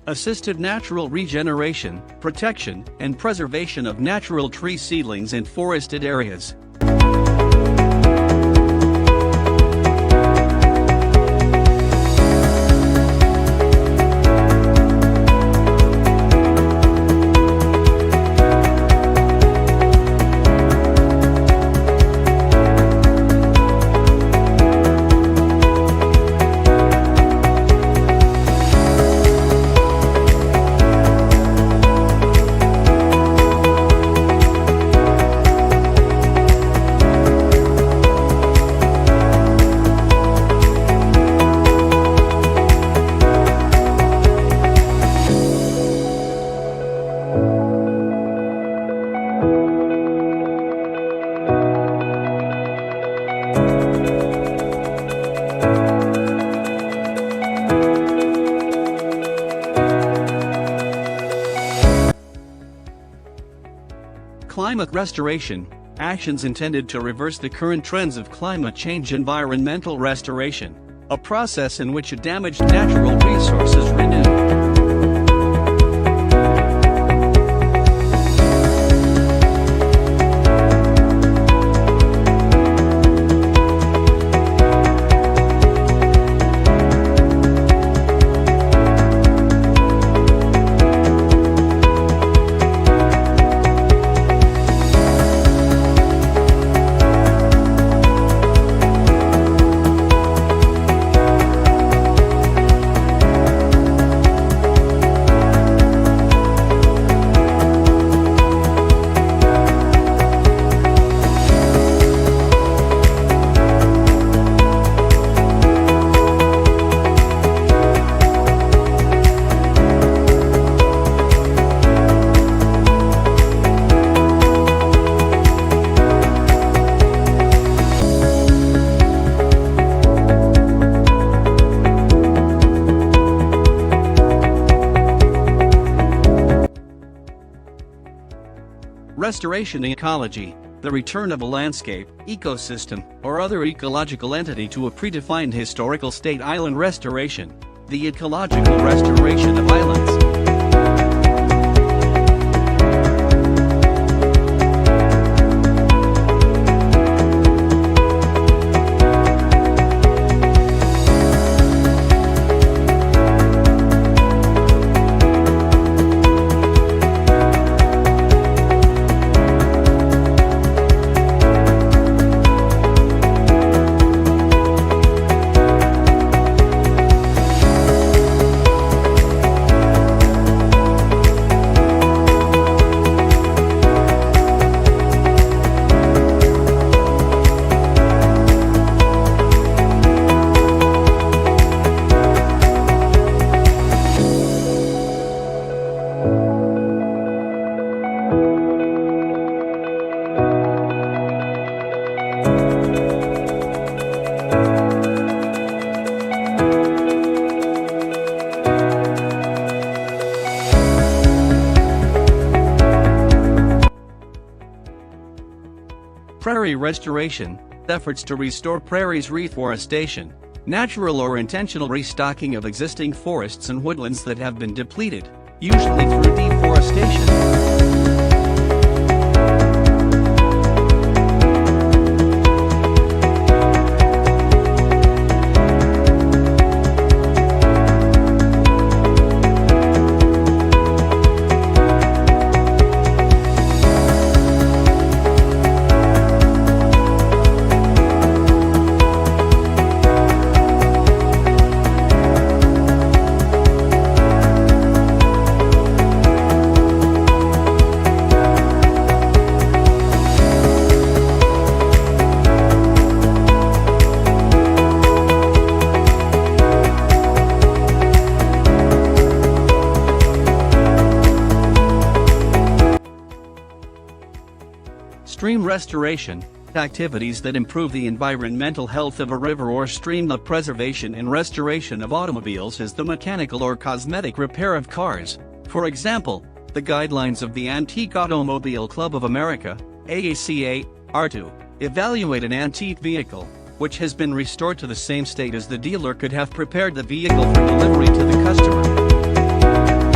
assisted natural regeneration, protection, and preservation of natural tree seedlings in forested areas. Climate restoration, actions intended to reverse the current trends of climate change. Environmental restoration, a process in which a damaged natural resource is renewed. Restoration ecology, the return of a landscape, ecosystem, or other ecological entity to a predefined historical state. Island restoration, the ecological restoration of islands. Prairie restoration, efforts to restore prairies. Reforestation, natural or intentional restocking of existing forests and woodlands that have been depleted, usually through deforestation. Stream restoration, activities that improve the environmental health of a river or stream. The preservation and restoration of automobiles is the mechanical or cosmetic repair of cars. For example, the guidelines of the Antique Automobile Club of America, AACA, are to evaluate an antique vehicle, which has been restored to the same state as the dealer could have prepared the vehicle for delivery to the customer.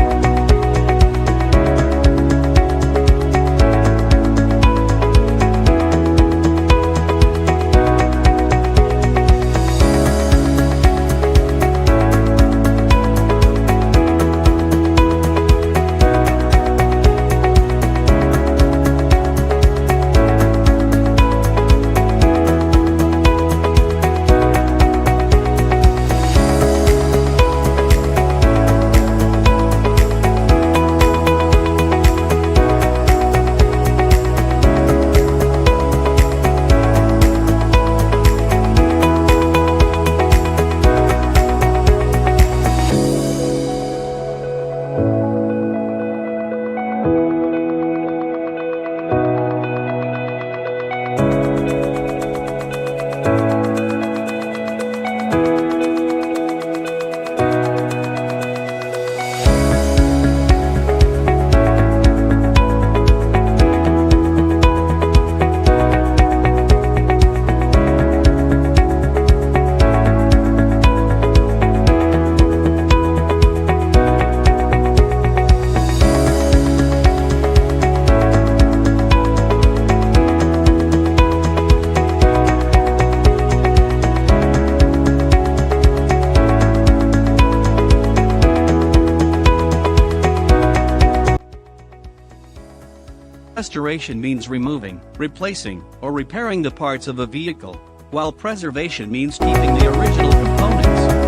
restoration means removing, replacing, or repairing the parts of a vehicle, while preservation means keeping the original components.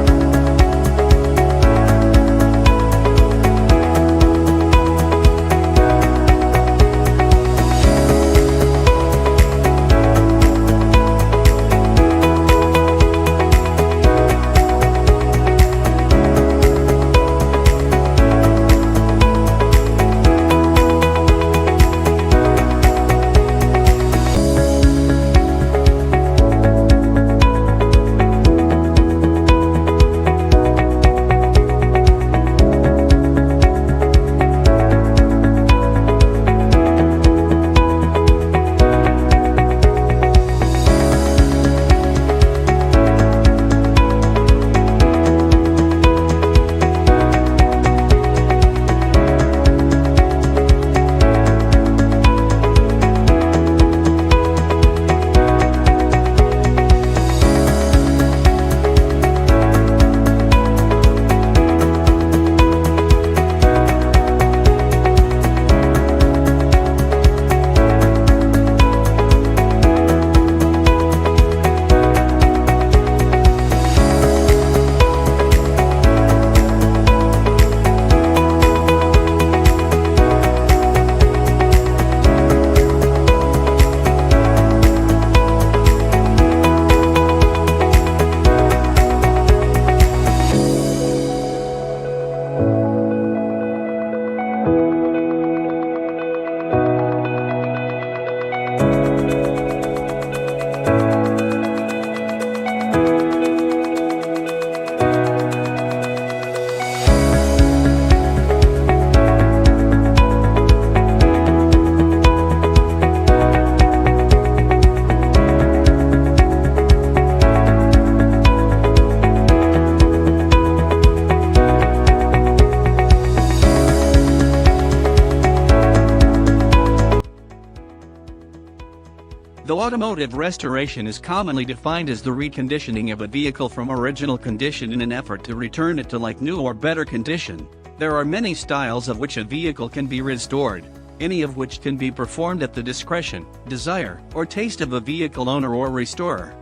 Though automotive restoration is commonly defined as the reconditioning of a vehicle from original condition in an effort to return it to like new or better condition, there are many styles of which a vehicle can be restored, any of which can be performed at the discretion, desire, or taste of a vehicle owner or restorer.